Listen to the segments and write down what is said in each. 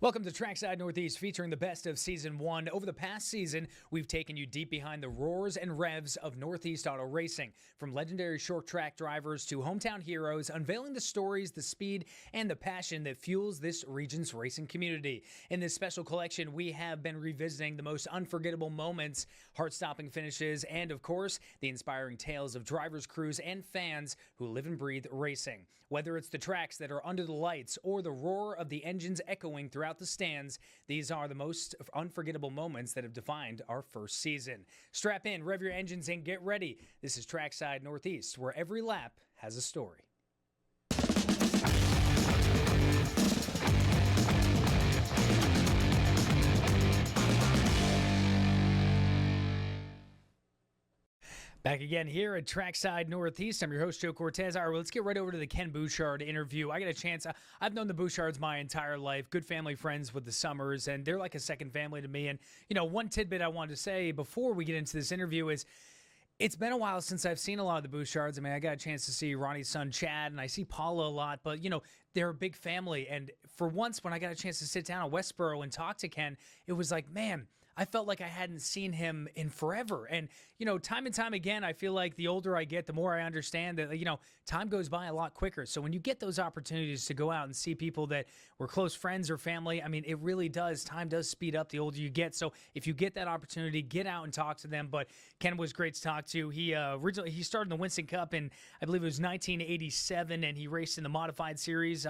Welcome to Trackside Northeast, featuring the best of Season 1. Over the past season, we've taken you deep behind the roars and revs of Northeast auto racing. From legendary short track drivers to hometown heroes, unveiling the stories, the speed, and the passion that fuels this region's racing community. In this special collection, we have been revisiting the most unforgettable moments, heart-stopping finishes, and of course, the inspiring tales of drivers, crews, and fans who live and breathe racing. Whether it's the tracks that are under the lights or the roar of the engines echoing throughout the stands, these are the most unforgettable moments that have defined our first season. Strap in, rev your engines, and get ready. This is Trackside Northeast, where every lap has a story. Back again here at Trackside Northeast. I'm your host, Joe Cortese. All right, well, let's get right over to the Ken Bouchard interview. I got a chance. I've known the Bouchards my entire life. Good family friends with the Summers, and they're like a second family to me. And, you know, one tidbit I wanted to say before we get into this interview is it's been a while since I've seen a lot of the Bouchards. I mean, I got a chance to see Ronnie's son, Chad, and I see Paula a lot. But, you know, they're a big family. And for once, when I got a chance to sit down at Westboro and talk to Ken, it was like, man, I felt like I hadn't seen him in forever. And, you know, time and time again, I feel like the older I get, the more I understand that, you know, time goes by a lot quicker. So when you get those opportunities to go out and see people that were close friends or family, I mean, it really does. Time does speed up the older you get. So if you get that opportunity, get out and talk to them. But Ken was great to talk to. He originally started in the Winston Cup in, I believe it was 1987, and he raced in the Modified Series.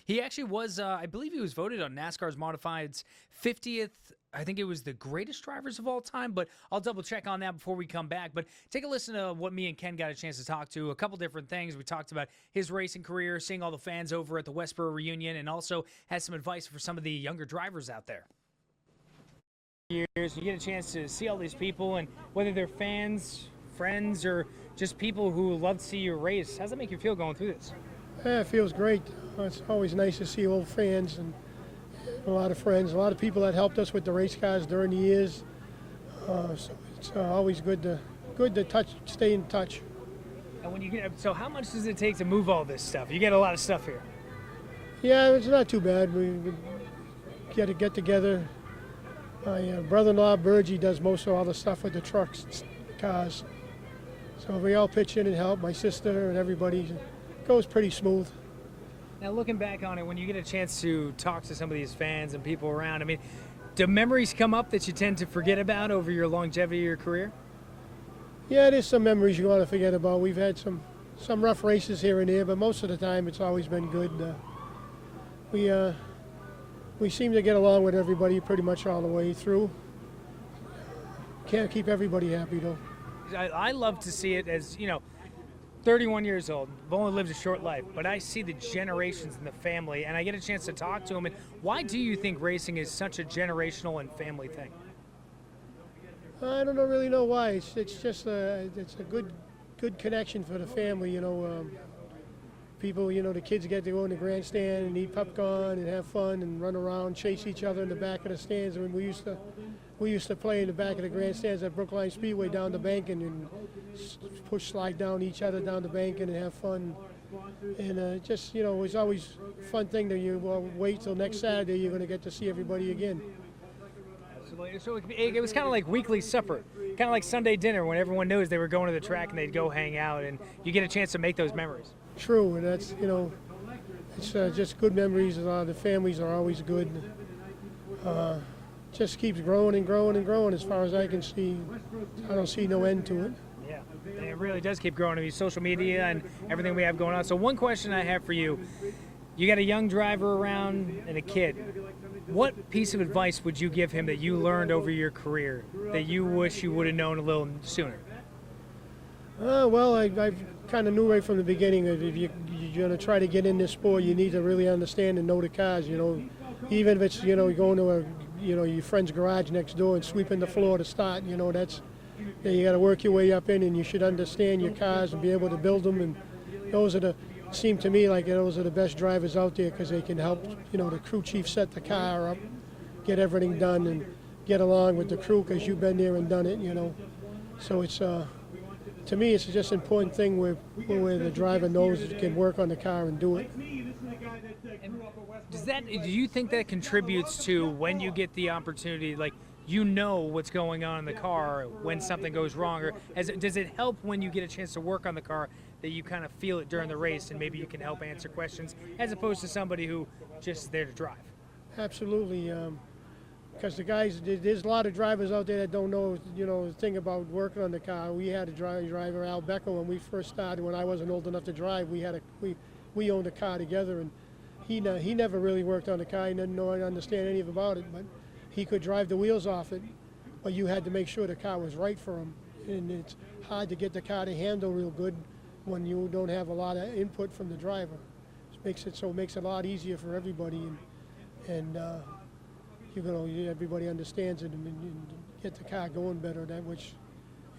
He actually was, I believe he was voted on NASCAR's Modified's 50th. I think it was the greatest drivers of all time, but I'll double check on that before we come back. But take a listen to what me and Ken got a chance to talk to. A couple different things. We talked about his racing career, seeing all the fans over at the Westboro reunion, and also has some advice for some of the younger drivers out there. Years, you get a chance to see all these people, and whether they're fans, friends, or just people who love to see you race, how does that make you feel going through this? Yeah, it feels great. It's always nice to see old fans and a lot of friends, a lot of people that helped us with the race cars during the years. So it's always good to stay in touch. And when you get, so how much does it take to move all this stuff? You get a lot of stuff here. Yeah, it's not too bad. We get together. My brother-in-law Burgie does most of all the stuff with the trucks, cars. So we all pitch in and help. My sister and everybody. It goes pretty smooth. Now, looking back on it, when you get a chance to talk to some of these fans and people around, I mean, do memories come up that you tend to forget about over your longevity of your career? Yeah, there's some memories you want to forget about. We've had some rough races here and there, but most of the time it's always been good. We seem to get along with everybody pretty much all the way through. Can't keep everybody happy, though. I love to see it as, you know, 31 years old, I've only lived a short life, but I see the generations in the family, and I get a chance to talk to them. And why do you think racing is such a generational and family thing? I don't really know why. It's just it's a good connection for the family. You know, people. You know, the kids get to go in the grandstand and eat popcorn and have fun and run around, chase each other in the back of the stands. I mean, we used to play in the back of the grandstands at Brookline Speedway down the bank and slide down each other down the bank and have fun. And just, you know, it was always a fun thing that you wait till next Saturday, you're going to get to see everybody again. Absolutely. So it was kind of like weekly supper, kind of like Sunday dinner when everyone knows they were going to the track and they'd go hang out, and you get a chance to make those memories. True, and that's, you know, it's just good memories. The families are always good. Just keeps growing and growing and growing as far as I can see. I don't see no end to it. Yeah, and it really does keep growing. I mean, social media and everything we have going on. So one question I have for you, you got a young driver around and a kid. What piece of advice would you give him that you learned over your career that you wish you would have known a little sooner? Well, I kind of knew right from the beginning that if you're going to try to get in this sport, you need to really understand and know the cars, you know. Even if it's, you know, going to your friend's garage next door and sweeping the floor to start, you know, you got to work your way up in, and you should understand your cars and be able to build them. And those are seem to me like those are the best drivers out there, because they can help, you know, the crew chief set the car up, get everything done, and get along with the crew because you've been there and done it, you know. So it's, to me, it's just an important thing where the driver knows he can work on the car and do it. And Do you think that contributes to when you get the opportunity, like you know what's going on in the car when something goes wrong, or does it help when you get a chance to work on the car that you kind of feel it during the race and maybe you can help answer questions as opposed to somebody who just is there to drive? Absolutely, because the guys, there's a lot of drivers out there that don't know, the thing about working on the car. We had a driver, Al Becker, when we first started. When I wasn't old enough to drive, we owned a car together, and he never really worked on the car. He didn't understand anything about it, but he could drive the wheels off it. But you had to make sure the car was right for him, and it's hard to get the car to handle real good when you don't have a lot of input from the driver. It makes it a lot easier for everybody, and everybody understands it and get the car going better. That which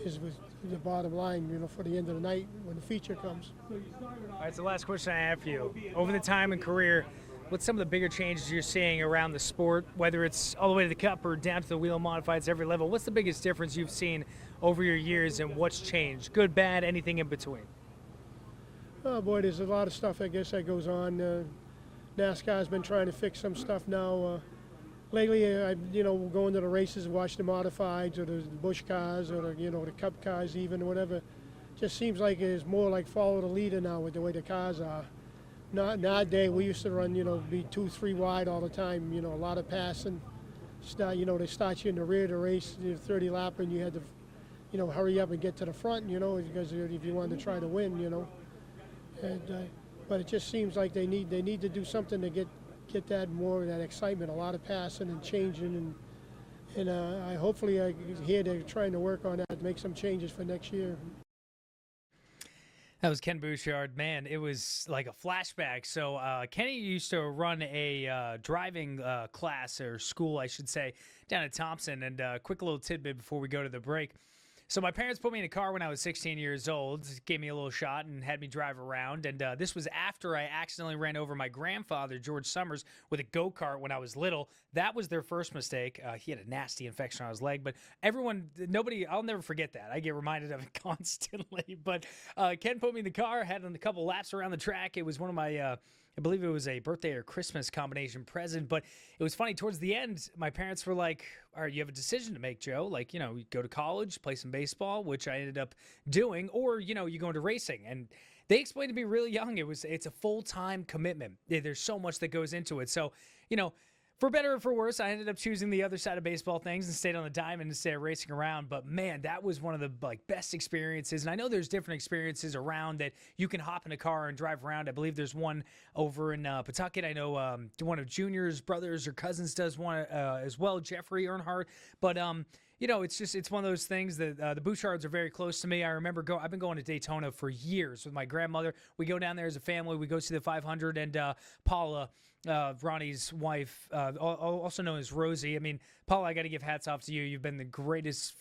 is the bottom line, for the end of the night when the feature comes. All right, so last question I have for you. Over the time and career, what's some of the bigger changes you're seeing around the sport, whether it's all the way to the Cup or down to the wheel modifieds every level? What's the biggest difference you've seen over your years, and what's changed? Good, bad, anything in between? Oh boy, there's a lot of stuff I guess that goes on. NASCAR's been trying to fix some stuff now. Lately, going to the races and watch the modifieds or the Busch cars or the Cup cars even, whatever. Just seems like it's more like follow the leader now with the way the cars are. Nowadays, we used to run, be 2-3 wide all the time. A lot of passing. They start you in the rear of the race, 30 lap, and you had to, hurry up and get to the front, because if you wanted to try to win, but it just seems like they need to do something to get that more of that excitement, a lot of passing and changing, and hopefully I hear they're trying to work on that to make some changes for next year. That was Ken Bouchard. Man, it was like a flashback. So Kenny used to run a driving class, or school, I should say, down at Thompson. And quick little tidbit before we go to the break. So my parents put me in a car when I was 16 years old, gave me a little shot and had me drive around. And this was after I accidentally ran over my grandfather, George Summers, with a go-kart when I was little. That was their first mistake. He had a nasty infection on his leg. But I'll never forget that. I get reminded of it constantly. But Ken put me in the car, had a couple laps around the track. It was one of my... I believe it was a birthday or Christmas combination present, but it was funny. Towards the end, my parents were like, all right, you have a decision to make, Joe. Like, you go to college, play some baseball, which I ended up doing, or, you go into racing. And they explained to me really young, it's a full-time commitment. There's so much that goes into it. So, for better or for worse, I ended up choosing the other side of baseball things and stayed on the diamond instead of racing around. But man, that was one of the best experiences. And I know there's different experiences around that you can hop in a car and drive around. I believe there's one over in Pawtucket. I know one of Junior's brothers or cousins does one as well, Jeffrey Earnhardt. But it's one of those things that the Bouchards are very close to me. I remember I've been going to Daytona for years with my grandmother. We go down there as a family. We go see the 500, and Paula, Ronnie's wife, also known as Rosie. I mean, Paula, I got to give hats off to you. You've been the greatest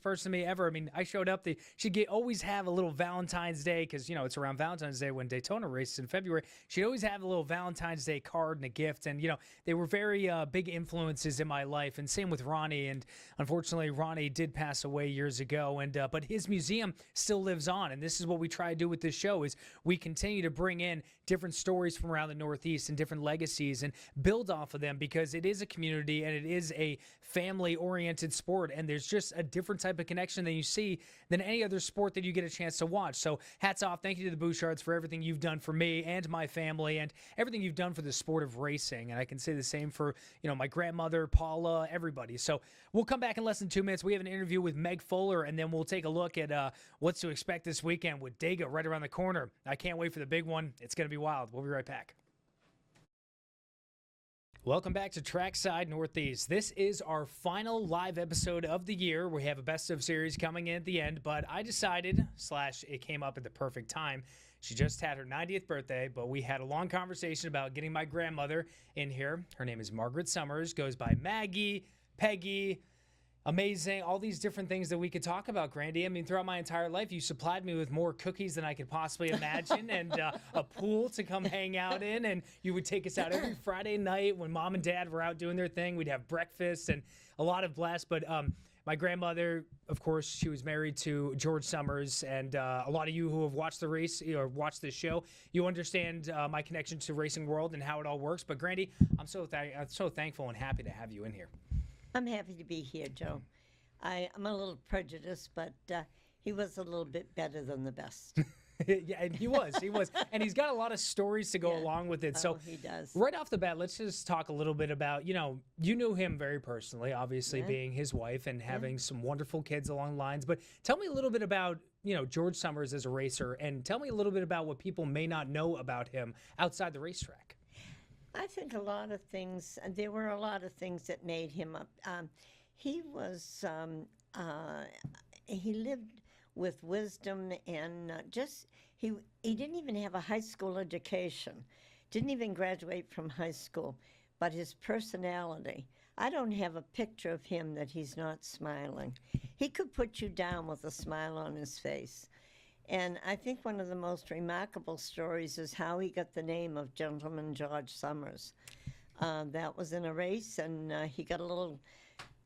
person to me ever. I mean, I showed up. She'd always have a little Valentine's Day, because, it's around Valentine's Day when Daytona races in February. She'd always have a little Valentine's Day card and a gift. And, they were very big influences in my life. And same with Ronnie. And unfortunately, Ronnie did pass away years ago. And but his museum still lives on. And this is what we try to do with this show, is we continue to bring in different stories from around the Northeast and different legacies and build off of them, because it is a community and it is a family-oriented sport, and there's just a different type of connection than any other sport that you get a chance to watch. So hats off. Thank you to the Bouchards for everything you've done for me and my family, and everything you've done for the sport of racing. And I can say the same for, my grandmother, Paula, everybody. So we'll come back in less than 2 minutes. We have an interview with Meg Fuller, and then we'll take a look at what's to expect this weekend with Dega right around the corner. I can't wait for the big one. It's going to be wild. We'll be right back. Welcome back to Trackside Northeast. This is our final live episode of the year. We have a best of series coming in at the end, but I decided, it came up at the perfect time. She just had her 90th birthday, but we had a long conversation about getting my grandmother in here. Her name is Margaret Summers, goes by Maggie, Peggy, amazing, all these different things that we could talk about, Grandy. I mean, throughout my entire life, you supplied me with more cookies than I could possibly imagine, and a pool to come hang out in, and you would take us out every Friday night when Mom and Dad were out doing their thing. We'd have breakfast and a lot of blast, but my grandmother, of course, she was married to George Summers, and a lot of you who have watched the race or watched the show, you understand my connection to racing world and how it all works. But Grandy, I'm so thankful and happy to have you in here. I'm happy to be here, Joe. I'm a little prejudiced, but he was a little bit better than the best. Yeah, and he was, and he's got a lot of stories to go along with it. So he does. Right off the bat, let's just talk a little bit about, you knew him very personally, obviously being his wife and having some wonderful kids along the lines. But tell me a little bit about, George Summers as a racer, and tell me a little bit about what people may not know about him outside the racetrack. I think a lot of things, and there were a lot of things that made him up. He was, he lived with wisdom and he didn't even have a high school education, didn't even graduate from high school, but his personality. I don't have a picture of him that he's not smiling. He could put you down with a smile on his face. And I think one of the most remarkable stories is how he got the name of Gentleman George Summers. That was in a race, and he got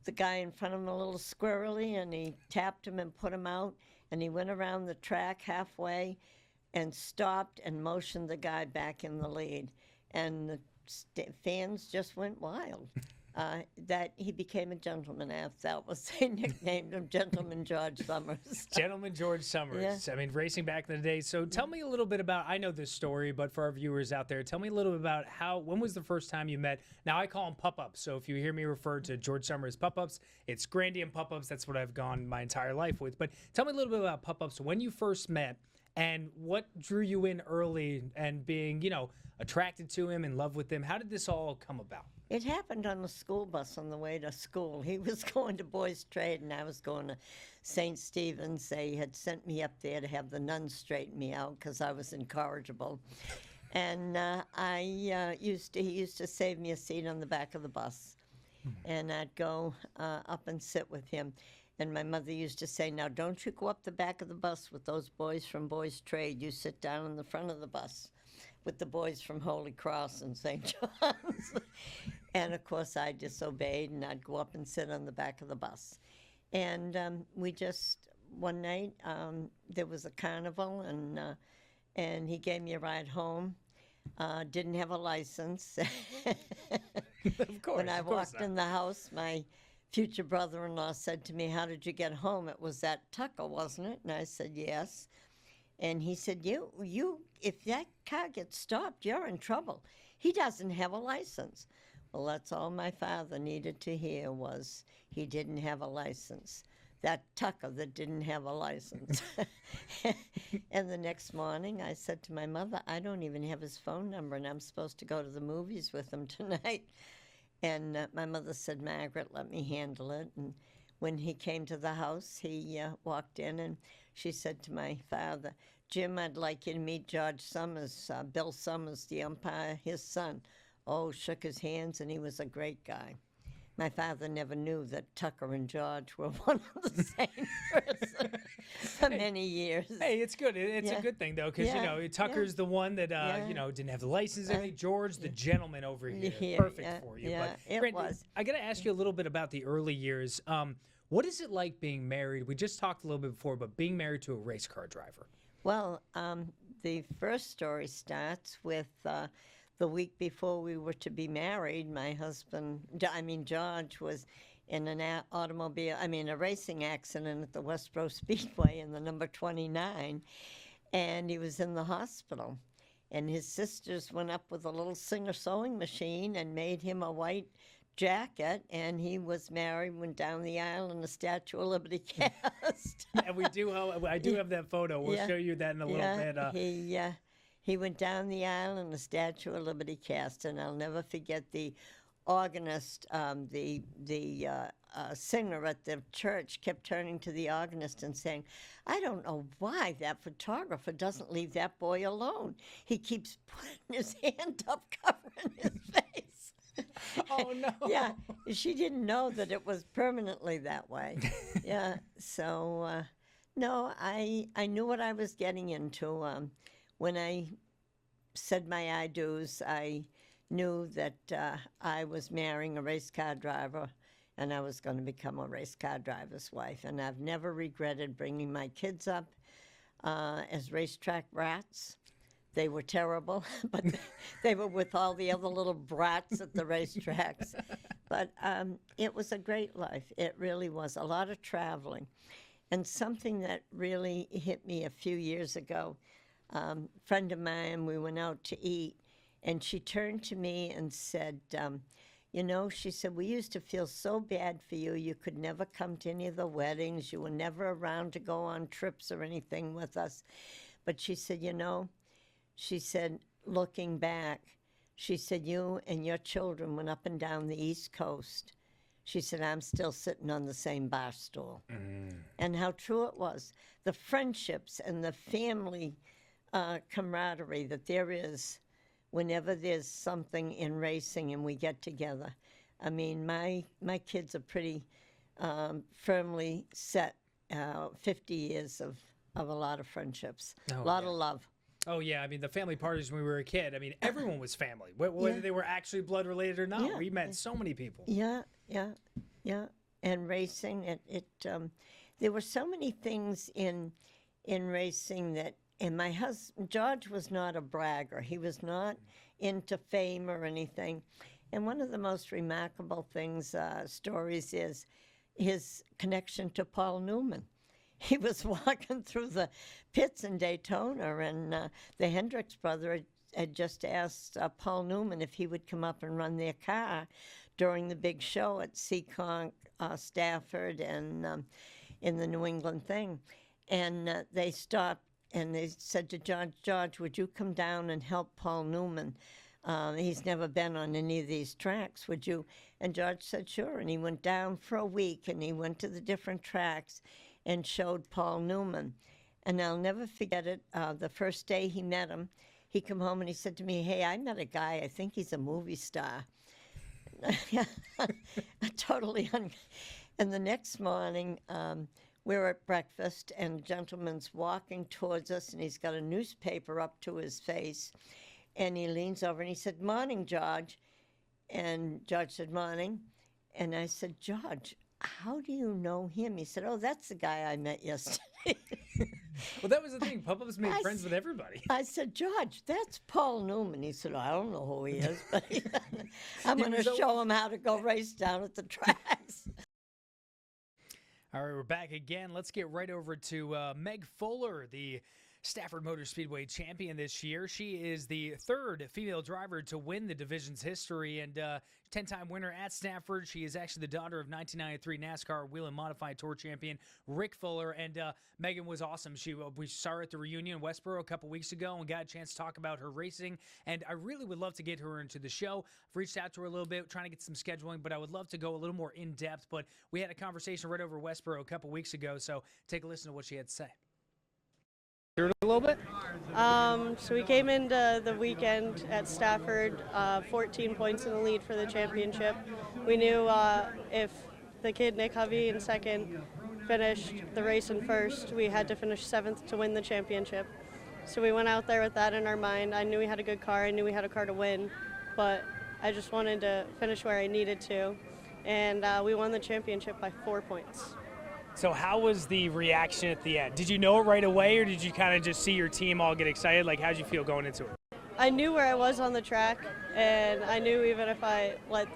the guy in front of him a little squirrely, and he tapped him and put him out, and he went around the track halfway and stopped and motioned the guy back in the lead. And the fans just went wild. That he became a gentleman after that was they nicknamed him Gentleman George Summers. Gentleman George Summers. Yeah. I mean, racing back in the day. So tell me a little bit about, I know this story, but for our viewers out there, tell me a little bit about when was the first time you met? Now, I call them pup-ups. So if you hear me refer to George Summers pup-ups, it's Grandy and pup-ups. That's what I've gone my entire life with. But tell me a little bit about pup-ups, when you first met, and what drew you in early and being, attracted to him, in love with him. How did this all come about? It happened on the school bus on the way to school. He was going to Boys Trade, and I was going to St. Stephen's. They had sent me up there to have the nuns straighten me out because I was incorrigible. And he used to save me a seat on the back of the bus. And I'd go up and sit with him. And my mother used to say, now, don't you go up the back of the bus with those boys from Boys Trade. You sit down in the front of the bus with the boys from Holy Cross and St. John's. And, of course, I disobeyed, and I'd go up and sit on the back of the bus. And one night, there was a carnival, and he gave me a ride home. Didn't have a license. Of course. When I walked in the house, my future brother-in-law said to me, how did you get home? It was that Tucker, wasn't it? And I said, yes. And he said, you, if that car gets stopped, you're in trouble. He doesn't have a license. Well, that's all my father needed to hear was he didn't have a license. That Tucker that didn't have a license. And the next morning, I said to my mother, I don't even have his phone number, and I'm supposed to go to the movies with him tonight. And my mother said, Margaret, let me handle it. And when he came to the house, he walked in, and she said to my father, Jim, I'd like you to meet George Summers, Bill Summers, the umpire, his son. Oh, shook his hands, and he was a great guy. My father never knew that Tucker and George were one of the same person for many years. Hey, it's good. It's a good thing, though, because, Tucker's the one that, didn't have the license. George, the gentleman over here. Perfect for you. Yeah, but, Randy, I got to ask you a little bit about the early years. What is it like being married? We just talked a little bit before, but being married to a race car driver. Well, the first story starts with the week before we were to be married. My husband, George, was in a racing accident at the Westboro Speedway in the number 29, and he was in the hospital. And his sisters went up with a little Singer sewing machine and made him a white jacket, and he was married, went down the aisle in the Statue of Liberty cast. And I do have that photo. We'll show you that in a little bit. He went down the aisle in the Statue of Liberty cast, and I'll never forget the organist, the singer at the church kept turning to the organist and saying, I don't know why that photographer doesn't leave that boy alone. He keeps putting his hand up, covering his face. Oh, no. Yeah, she didn't know that it was permanently that way. Yeah, so, no, I knew what I was getting into. When I said my I do's, I knew that I was marrying a race car driver, and I was going to become a race car driver's wife. And I've never regretted bringing my kids up as racetrack brats. They were terrible, but they were with all the other little brats at the racetracks. But it was a great life. It really was. A lot of traveling. And something that really hit me a few years ago, friend of mine, we went out to eat, and she turned to me and said, you know, she said, we used to feel so bad for you. You could never come to any of the weddings. You were never around to go on trips or anything with us. But she said, you know, she said, looking back, she said, you and your children went up and down the East Coast. She said, I'm still sitting on the same bar stool. And how true it was. The friendships and the family camaraderie that there is whenever there's something in racing and we get together. I mean, my kids are pretty firmly set, 50 years of a lot of friendships, a lot of love. Oh, yeah. I mean, the family parties when we were a kid, I mean, everyone was family, whether they were actually blood related or not. Yeah. We met so many people. Yeah. And racing, there were so many things in racing that, and my husband, George, was not a bragger. He was not into fame or anything. And one of the most remarkable things, stories, is his connection to Paul Newman. He was walking through the pits in Daytona, and the Hendricks brother had just asked Paul Newman if he would come up and run their car during the big show at Seekonk, Stafford, and in the New England thing. And they stopped, and they said to George, would you come down and help Paul Newman? He's never been on any of these tracks, would you? And George said, sure. And he went down for a week, and he went to the different tracks and showed Paul Newman. And I'll never forget it. The first day he met him, he come home and he said to me, hey, I met a guy, I think he's a movie star. Totally. And the next morning, we're at breakfast, and the gentleman's walking towards us, and he's got a newspaper up to his face. And he leans over and he said, morning, George. And George said, morning. And I said, George, how do you know him? He said, oh, that's the guy I met yesterday. Well, that was the thing. Pop-Ups made friends with everybody. I said, George, that's Paul Newman. He said, I don't know who he is, but I'm going to show him how to go race down at the tracks. All right, we're back again. Let's get right over to Meg Fuller, the Stafford Motor Speedway champion this year. She is the third female driver to win the division's history, and 10-time winner at Stafford. She is actually the daughter of 1993 NASCAR Wheel and Modified Tour champion Rick Fuller, and Megan was awesome. We saw her at the reunion in Westboro a couple weeks ago and got a chance to talk about her racing, and I really would love to get her into the show. I've reached out to her a little bit, trying to get some scheduling, but I would love to go a little more in-depth, but we had a conversation right over Westboro a couple weeks ago, so take a listen to what she had to say. A little bit? So we came into the weekend at Stafford, 14 points in the lead for the championship. We knew if the kid Nick Hovey in second finished the race in first, we had to finish seventh to win the championship. So we went out there with that in our mind. I knew we had a good car. I knew we had a car to win, but I just wanted to finish where I needed to. And we won the championship by 4 points. So how was the reaction at the end? Did you know it right away, or did you kind of just see your team all get excited? Like, how'd you feel going into it? I knew where I was on the track, and I knew even if I let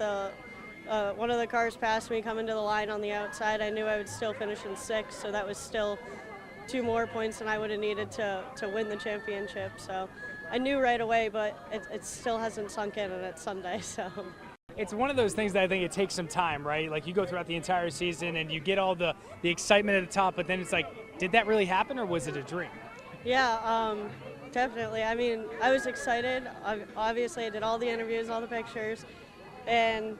one of the cars pass me coming to the line on the outside, I knew I would still finish in sixth, so that was still 2 more points than I would have needed to win the championship. So I knew right away, but it still hasn't sunk in, and it's Sunday, so. It's one of those things that I think it takes some time, right? Like, you go throughout the entire season and you get all the excitement at the top, but then it's like, did that really happen, or was it a dream? Yeah, definitely. I mean, I was excited. Obviously, I did all the interviews, all the pictures, and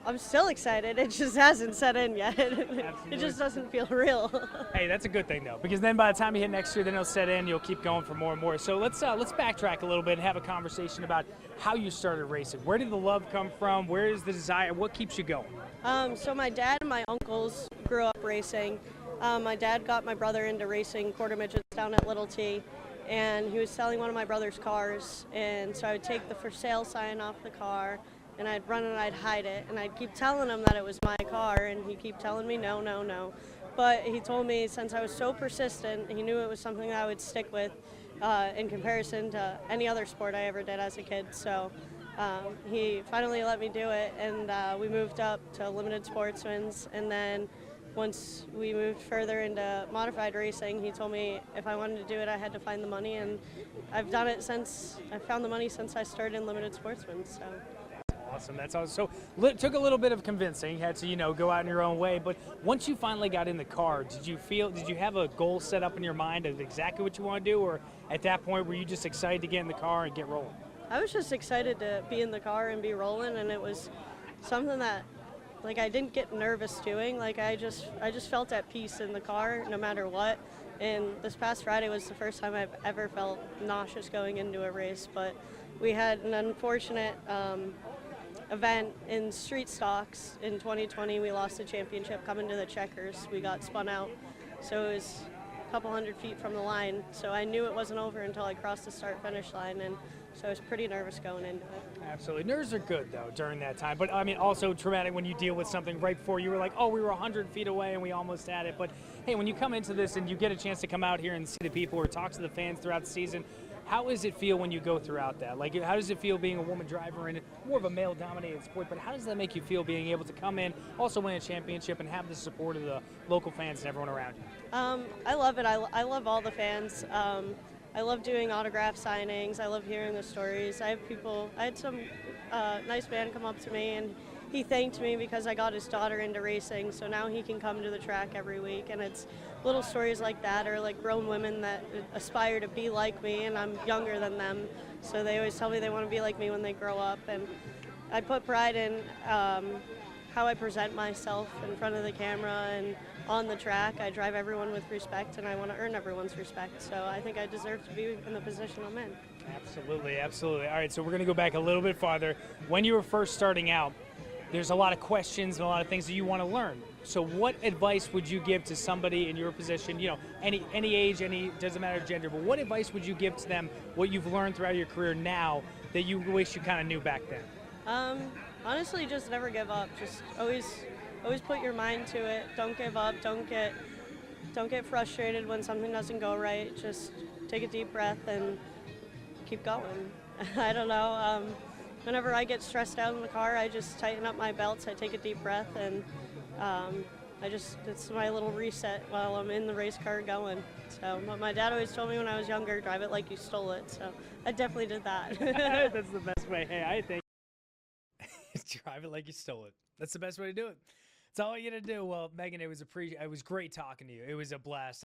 I'm still excited. It just hasn't set in yet. It just doesn't feel real. Hey, that's a good thing, though, because then by the time you hit next year, then it'll set in. You'll keep going for more and more. So let's backtrack a little bit and have a conversation about how you started racing. Where did the love come from? Where is the desire? What keeps you going? So my dad and my uncles grew up racing. My dad got my brother into racing quarter midgets down at Little T, and he was selling one of my brother's cars. And so I would take the for sale sign off the car and I'd run and I'd hide it, and I'd keep telling him that it was my car, and he'd keep telling me no, no, no. But he told me since I was so persistent, he knew it was something that I would stick with in comparison to any other sport I ever did as a kid. So he finally let me do it, and we moved up to limited sportsmen's, and then once we moved further into modified racing, he told me if I wanted to do it, I had to find the money, and I've done it since. I found the money since I started in limited sportsmen. So. Awesome. That's awesome. So took a little bit of convincing. You had to, go out in your own way. But once you finally got in the car, did you have a goal set up in your mind of exactly what you want to do, or at that point were you just excited to get in the car and get rolling? I was just excited to be in the car and be rolling, and it was something that, like, I didn't get nervous doing. Like, I just felt at peace in the car no matter what. And this past Friday was the first time I've ever felt nauseous going into a race. But we had an unfortunate event in street stocks in 2020. We lost the championship coming to the checkers. We got spun out, so it was a couple hundred feet from the line. So I knew it wasn't over until I crossed the start-finish line, and so I was pretty nervous going into it. Absolutely. Nerves are good, though, during that time. But, I mean, also traumatic when you deal with something right before you were like, oh, we were 100 feet away and we almost had it. But, hey, when you come into this and you get a chance to come out here and see the people or talk to the fans throughout the season, how does it feel when you go throughout that? Like, how does it feel being a woman driver in more of a male-dominated sport? But how does that make you feel being able to come in, also win a championship, and have the support of the local fans and everyone around you? I love it. I love all the fans. I love doing autograph signings. I love hearing the stories. I had some nice man come up to me, and he thanked me because I got his daughter into racing, so now he can come to the track every week. And it's little stories like that, or like grown women that aspire to be like me, and I'm younger than them, so they always tell me they want to be like me when they grow up. And I put pride in how I present myself in front of the camera and on the track. I drive everyone with respect, and I want to earn everyone's respect, so I think I deserve to be in the position I'm in. Absolutely, absolutely. All right, so we're going to go back a little bit farther. When you were first starting out, there's a lot of questions and a lot of things that you want to learn. So what advice would you give to somebody in your position, any age, doesn't matter gender, but what advice would you give to them, what you've learned throughout your career now that you wish you kind of knew back then? Honestly, just never give up. Just always put your mind to it. Don't give up. Don't get frustrated when something doesn't go right. Just take a deep breath and keep going. I don't know. Whenever I get stressed out in the car, I just tighten up my belts. I take a deep breath, and it's my little reset while I'm in the race car going. So my dad always told me when I was younger, drive it like you stole it. So I definitely did that. That's the best way. Hey, I think drive it like you stole it. That's the best way to do it. It's all you got to do. Well, Megan, it was great talking to you. It was a blast.